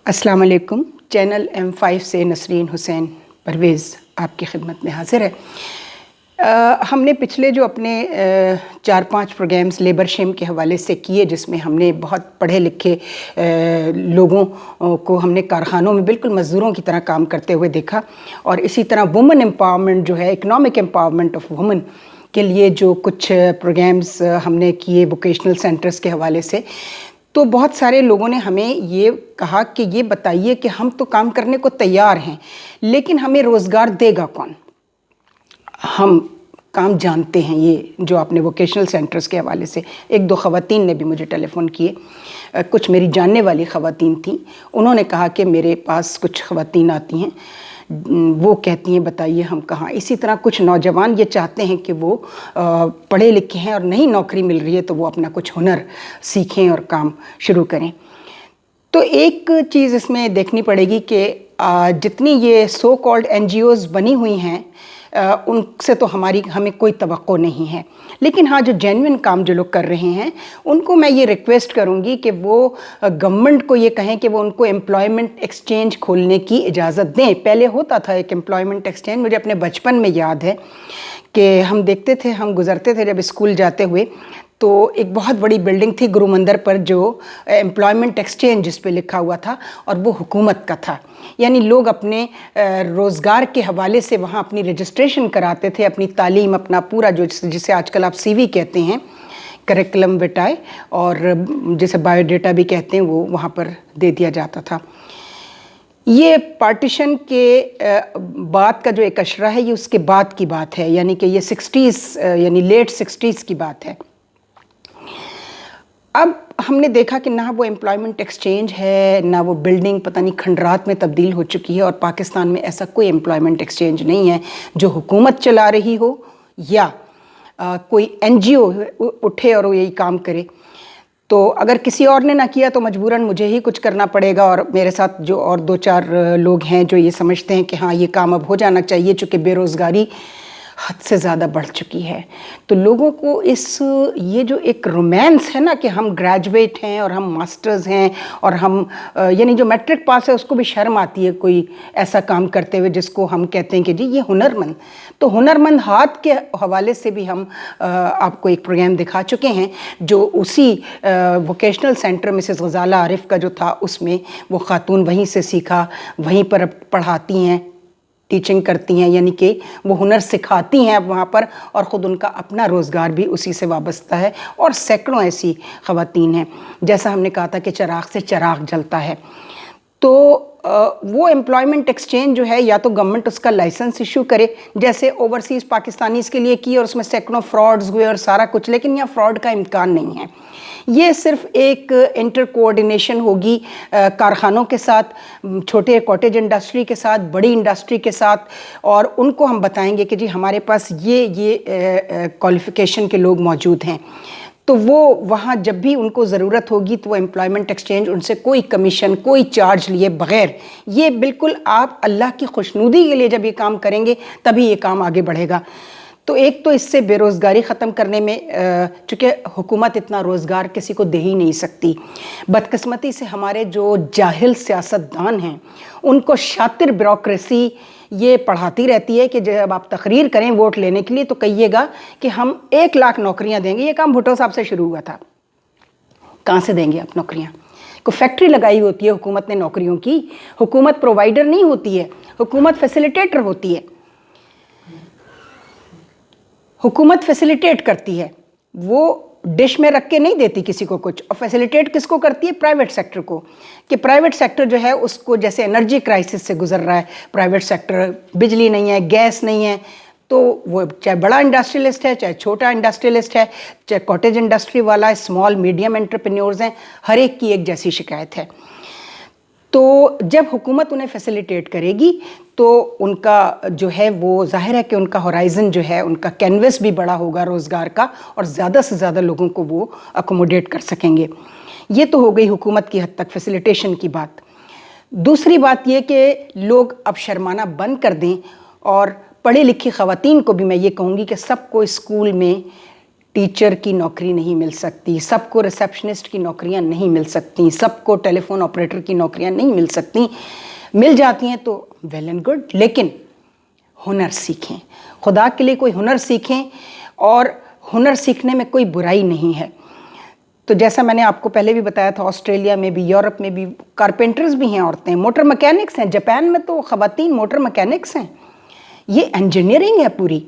अस्सलाम वालेकुम। Channel M5 से नसरीन हुसैन परवेज़ आपकी खिदमत में हाज़िर है। हमने पिछले जो अपने 4-5 प्रोग्राम्स लेबर शेम के हवाले से किए, जिसमें हमने बहुत पढ़े लिखे लोगों को हमने कारखानों में बिल्कुल मज़दूरों की तरह काम करते हुए देखा, और इसी तरह वुमेन एम्पावरमेंट जो है, इकनॉमिक एम्पावरमेंट ऑफ वुमेन के लिए जो कुछ प्रोग्राम्स हमने किए वोकेशनल सेंटर्स के हवाले से, तो बहुत सारे लोगों ने हमें ये कहा कि ये बताइए कि हम तो काम करने को तैयार हैं, लेकिन हमें रोज़गार देगा कौन? हम काम जानते हैं, ये जो आपने वोकेशनल सेंटर्स के हवाले से, एक दो ख़वातीन ने भी मुझे टेलीफ़ोन किए, कुछ मेरी जानने वाली ख़वातीन थीं। उन्होंने कहा कि मेरे पास कुछ ख़वातीन आती हैं, वो कहती हैं बताइए हम कहाँ। इसी तरह कुछ नौजवान ये चाहते हैं कि वो पढ़े लिखे हैं और नहीं नौकरी मिल रही है तो वो अपना कुछ हुनर सीखें और काम शुरू करें। तो एक चीज़ इसमें देखनी पड़ेगी कि जितनी ये सो कॉल्ड NGOs बनी हुई हैं, उनसे तो हमें कोई तवक्को नहीं है, लेकिन हाँ, जो जेन्युइन काम जो लोग कर रहे हैं उनको मैं ये रिक्वेस्ट करूँगी कि वो गवर्नमेंट को ये कहें कि वो उनको एम्प्लॉयमेंट एक्सचेंज खोलने की इजाज़त दें। पहले होता था एक एम्प्लॉयमेंट एक्सचेंज, मुझे अपने बचपन में याद है कि हम देखते थे, हम गुज़रते थे जब स्कूल जाते हुए, तो एक बहुत बड़ी बिल्डिंग थी गुरु मंदिर पर जो एम्प्लॉयमेंट एक्सचेंज जिस पे लिखा हुआ था, और वो हुकूमत का था। यानी लोग अपने रोज़गार के हवाले से वहाँ अपनी रजिस्ट्रेशन कराते थे, अपनी तालीम, अपना पूरा जो जिसे आजकल आप CV कहते हैं, करिकुलम विटाए, और जिसे बायोडेटा भी कहते हैं, वो वहाँ पर दे दिया जाता था। ये पार्टीशन के बाद का जो एक अशरा है, ये उसके बाद की बात है, यानी कि ये 60s यानी लेट 60s की बात है। अब हमने देखा कि ना वो एम्प्लॉयमेंट एक्सचेंज है, ना वो बिल्डिंग पता नहीं खंडरात में तब्दील हो चुकी है, और पाकिस्तान में ऐसा कोई एम्प्लॉयमेंट एक्सचेंज नहीं है जो हुकूमत चला रही हो या कोई NGO उठे और वो यही काम करे। तो अगर किसी और ने ना किया तो मजबूरन मुझे ही कुछ करना पड़ेगा, और मेरे साथ जो और 2-4 लोग हैं जो ये समझते हैं कि हाँ, ये काम अब हो जाना चाहिए, चूँकि बेरोज़गारी हद से ज़्यादा बढ़ चुकी है। तो लोगों को ये जो एक रोमांस है ना कि हम ग्रेजुएट हैं और हम मास्टर्स हैं और हम यानी जो मैट्रिक पास है उसको भी शर्म आती है कोई ऐसा काम करते हुए जिसको हम कहते हैं कि जी ये हुनरमंद। तो हुनरमंद हाथ के हवाले से भी हम आपको एक प्रोग्राम दिखा चुके हैं, जो उसी vocational centre Mrs Ghazala Arif का जो था, उसमें वो ख़ातून वहीं से सीखा, वहीं पर पढ़ाती हैं, टीचिंग करती हैं, यानी कि वो हुनर सिखाती हैं अब वहाँ पर, और ख़ुद उनका अपना रोज़गार भी उसी से वाबस्ता है। और सैकड़ों ऐसी ख़वातीन हैं, जैसा हमने कहा था कि चिराग से चिराग जलता है। तो वो एम्प्लॉयमेंट एक्सचेंज जो है, या तो गवर्नमेंट उसका लाइसेंस इशू करे, जैसे ओवरसीज़ पाकिस्तानीज़ के लिए की, और उसमें सैकड़ों फ्रॉड्स हुए और सारा कुछ, लेकिन यहाँ फ्रॉड का इम्कान नहीं है। ये सिर्फ एक इंटर कोऑर्डिनेशन होगी कारखानों के साथ, छोटे कॉटेज इंडस्ट्री के साथ, बड़ी इंडस्ट्री के साथ, और उनको हम बताएंगे कि जी हमारे पास ये क्वालिफ़िकेशन के लोग मौजूद हैं। तो वो वहाँ जब भी उनको ज़रूरत होगी तो वो एम्प्लॉयमेंट एक्सचेंज उनसे कोई कमीशन, कोई चार्ज लिए बग़ैर, ये बिल्कुल आप अल्लाह की खुशनुदी के लिए जब ये काम करेंगे तभी ये काम आगे बढ़ेगा। तो एक तो इससे बेरोज़गारी ख़त्म करने में, चूँकि हुकूमत इतना रोज़गार किसी को दे ही नहीं सकती, बदकिस्मती से हमारे जो जाहिल सियासतदान हैं उनको शातिर ब्यूरोक्रेसी ये पढ़ाती रहती है कि जब आप तकरीर करें वोट लेने के लिए तो कहिएगा कि हम 1 लाख नौकरियां देंगे। ये काम भुट्टो साहब से शुरू हुआ था। कहाँ से देंगे आप नौकरियां? को फैक्ट्री लगाई होती है हुकूमत ने नौकरियों की। हुकूमत प्रोवाइडर नहीं होती है, हुकूमत फैसिलिटेटर होती है। हुकूमत फैसिलिटेट करती है, वो डिश में रख के नहीं देती किसी को कुछ। और फैसिलिटेट किसको करती है? प्राइवेट सेक्टर को, कि प्राइवेट सेक्टर जो है उसको, जैसे एनर्जी क्राइसिस से गुजर रहा है प्राइवेट सेक्टर, बिजली नहीं है, गैस नहीं है, तो वो चाहे बड़ा इंडस्ट्रियलिस्ट है, चाहे छोटा इंडस्ट्रियलिस्ट है, चाहे कॉटेज इंडस्ट्री वाला है, स्मॉल मीडियम एंटरप्रेन्योर्स हैं, हर एक की एक जैसी शिकायत है। तो जब हुकूमत उन्हें फैसिलिटेट करेगी तो उनका जो है वो ज़ाहिर है कि उनका होराइज़न जो है, उनका कैनवस भी बड़ा होगा रोज़गार का, और ज़्यादा से ज़्यादा लोगों को वो अकोमोडेट कर सकेंगे। ये तो हो गई हुकूमत की हद तक फैसिलिटेशन की बात। दूसरी बात ये कि लोग अब शर्माना बंद कर दें, और पढ़ी लिखी ख़वातीन को भी मैं ये कहूँगी कि सबको स्कूल में टीचर की नौकरी नहीं मिल सकती, सबको रिसेप्शनिस्ट की नौकरियां नहीं मिल सकती, सबको टेलीफोन ऑपरेटर की नौकरियां नहीं मिल सकती। मिल जाती हैं तो वेल एंड गुड, लेकिन हुनर सीखें, खुदा के लिए कोई हुनर सीखें, और हुनर सीखने में कोई बुराई नहीं है। तो जैसा मैंने आपको पहले भी बताया था, ऑस्ट्रेलिया में भी, यूरोप में भी कारपेंटर्स भी हैं औरतें, मोटर मैकेनिक्स हैं, जापान में तो ख़वातीन मोटर मैकेनिक्स हैं। ये इंजीनियरिंग है पूरी।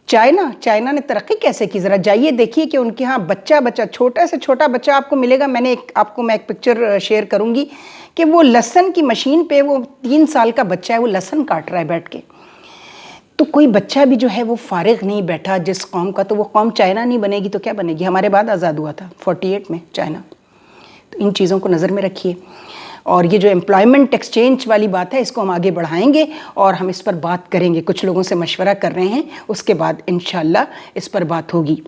चाइना ने तरक्की कैसे की, ज़रा जाइए देखिए कि उनके यहाँ बच्चा छोटा से छोटा बच्चा आपको मिलेगा। मैं एक पिक्चर शेयर करूँगी कि वो लहसुन की मशीन पे, वो 3 साल का बच्चा है, वो लहसुन काट रहा है बैठ के। तो कोई बच्चा भी जो है वो फारिग नहीं बैठा जिस कौम का, तो वो कौम चाइना नहीं बनेगी तो क्या बनेगी। हमारे बाद आज़ाद हुआ था 48 में चाइना। तो इन चीज़ों को नज़र में रखिए, और ये जो एम्प्लॉयमेंट एक्सचेंज वाली बात है इसको हम आगे बढ़ाएंगे और हम इस पर बात करेंगे। कुछ लोगों से मशवरा कर रहे हैं, उसके बाद इंशाल्लाह इस पर बात होगी।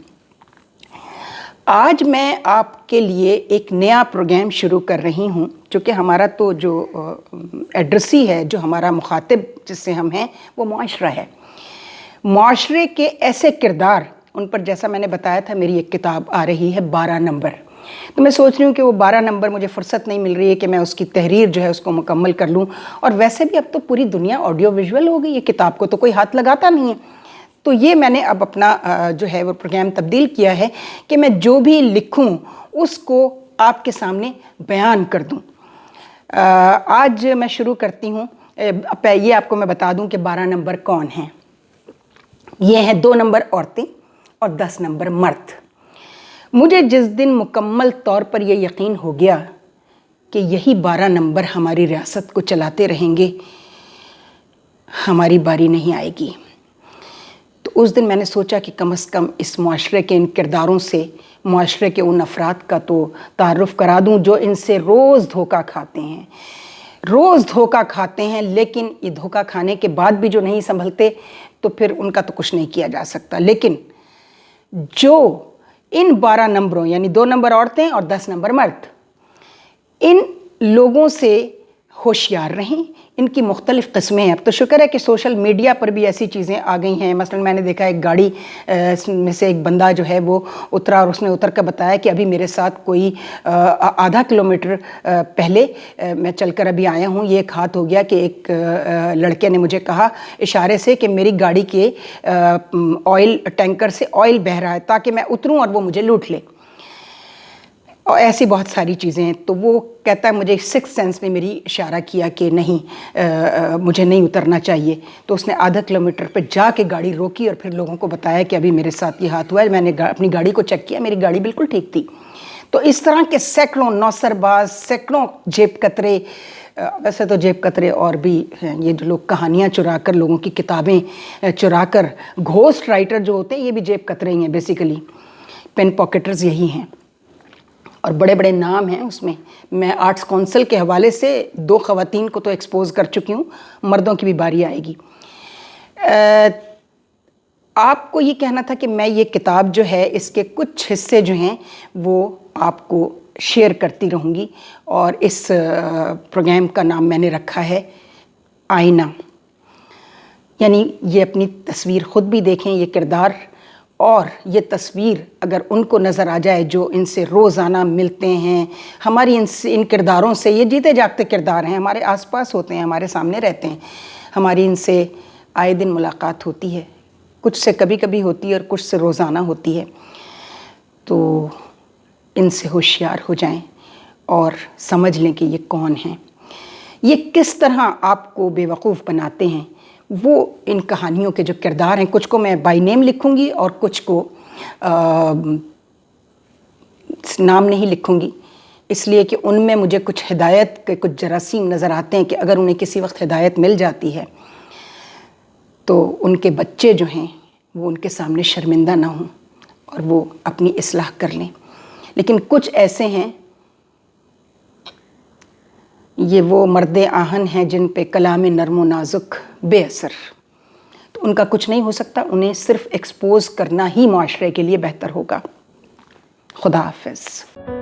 आज मैं आपके लिए एक नया प्रोग्राम शुरू कर रही हूँ, क्योंकि हमारा तो जो एड्रेसी है, जो हमारा मुखातिब जिससे हम हैं, वो मुआशरा है। मुआशरे के ऐसे किरदार, उन पर जैसा मैंने बताया था, मेरी एक किताब आ रही है 12 नंबर। तो मैं सोच रही हूँ कि वो 12 नंबर, मुझे फुर्सत नहीं मिल रही है कि मैं उसकी तहरीर जो है उसको मुकम्मल कर लूँ। और वैसे भी अब तो पूरी दुनिया ऑडियो विजुअल हो गई है, किताब को तो कोई हाथ लगाता नहीं है। तो ये मैंने अब अपना जो है वो प्रोग्राम तब्दील किया है कि मैं जो भी लिखूं उसको आपके सामने बयान कर दूं। आज मैं शुरू करती हूं। ये आपको मैं बता दूं कि 12 नंबर कौन हैं। ये हैं 2 नंबर औरतें और 10 नंबर मर्द। मुझे जिस दिन मुकम्मल तौर पर यह यकीन हो गया कि यही 12 नंबर हमारी रियासत को चलाते रहेंगे, हमारी बारी नहीं आएगी, तो उस दिन मैंने सोचा कि कम से कम इस मुआशरे के इन किरदारों से, मुआशरे के उन अफराद का तो तारुफ़ करा दूं जो इनसे रोज़ धोखा खाते हैं, लेकिन ये धोखा खाने के बाद भी जो नहीं संभलते, तो फिर उनका तो कुछ नहीं किया जा सकता। लेकिन जो इन 12 नंबरों, यानी 2 नंबर औरतें और 10 नंबर मर्द, इन लोगों से होशियार रहें। इनकी मुख्तलिफ़ किस्में हैं। अब तो शुक्र है कि सोशल मीडिया पर भी ऐसी चीज़ें आ गई हैं। मसलन मैंने देखा एक गाड़ी में से एक बंदा जो है वो उतरा, और उसने उतर कर बताया कि अभी मेरे साथ कोई आधा किलोमीटर पहले मैं चलकर अभी आया हूँ, ये एक हाथ हो गया कि एक लड़के ने मुझे कहा इशारे से कि मेरी गाड़ी के ऑयल टैंकर से ऑयल बह रहा है ताकि मैं उतरूँ और वो मुझे लूट ले। और ऐसी बहुत सारी चीज़ें हैं। तो वो कहता है, मुझे 6th सेंस ने मेरी इशारा किया कि नहीं, मुझे नहीं उतरना चाहिए। तो उसने आधा किलोमीटर पे जाके गाड़ी रोकी और फिर लोगों को बताया कि अभी मेरे साथ ये हाथ हुआ है। मैंने अपनी गाड़ी को चेक किया, मेरी गाड़ी बिल्कुल ठीक थी। तो इस तरह के सैकड़ों नौसरबाज, सैकड़ों जेब कतरे, वैसे तो जेब कतरे और भी हैं, ये जो लोग कहानियाँ चुरा कर, लोगों की किताबें चुरा कर, घोस्ट राइटर जो होते हैं, ये भी जेब कतरे ही हैं बेसिकली। पेन पॉकेटर्स यही हैं, और बड़े बड़े नाम हैं उसमें। मैं आर्ट्स काउंसिल के हवाले से 2 ख़वातीन को तो एक्सपोज़ कर चुकी हूँ, मर्दों की भी बारी आएगी। आपको ये कहना था कि मैं ये किताब जो है, इसके कुछ हिस्से जो हैं वो आपको शेयर करती रहूँगी। और इस प्रोग्राम का नाम मैंने रखा है आईना। यानी ये अपनी तस्वीर ख़ुद भी देखें, ये किरदार और ये तस्वीर अगर उनको नज़र आ जाए जो इनसे रोज़ाना मिलते हैं। हमारी इन किरदारों से, ये जीते जागते किरदार हैं, हमारे आसपास होते हैं, हमारे सामने रहते हैं, हमारी इनसे आए दिन मुलाकात होती है, कुछ से कभी कभी होती है और कुछ से रोज़ाना होती है। तो इनसे होशियार हो जाएं और समझ लें कि ये कौन हैं, ये किस तरह आपको बेवकूफ़ बनाते हैं। वो इन कहानियों के जो किरदार हैं, कुछ को मैं बाय नेम लिखूंगी और कुछ को नाम नहीं लिखूंगी, इसलिए कि उनमें मुझे कुछ हिदायत के कुछ जरासीम नज़र आते हैं कि अगर उन्हें किसी वक्त हिदायत मिल जाती है तो उनके बच्चे जो हैं वो उनके सामने शर्मिंदा ना हों और वो अपनी इस्लाह कर लें। लेकिन कुछ ऐसे हैं, ये वो मर्दे आहन हैं जिन पे कलाम नर्म नाजुक बेअसर, तो उनका कुछ नहीं हो सकता। उन्हें सिर्फ एक्सपोज़ करना ही मुआशरे के लिए बेहतर होगा। खुदा हाफ़िज़।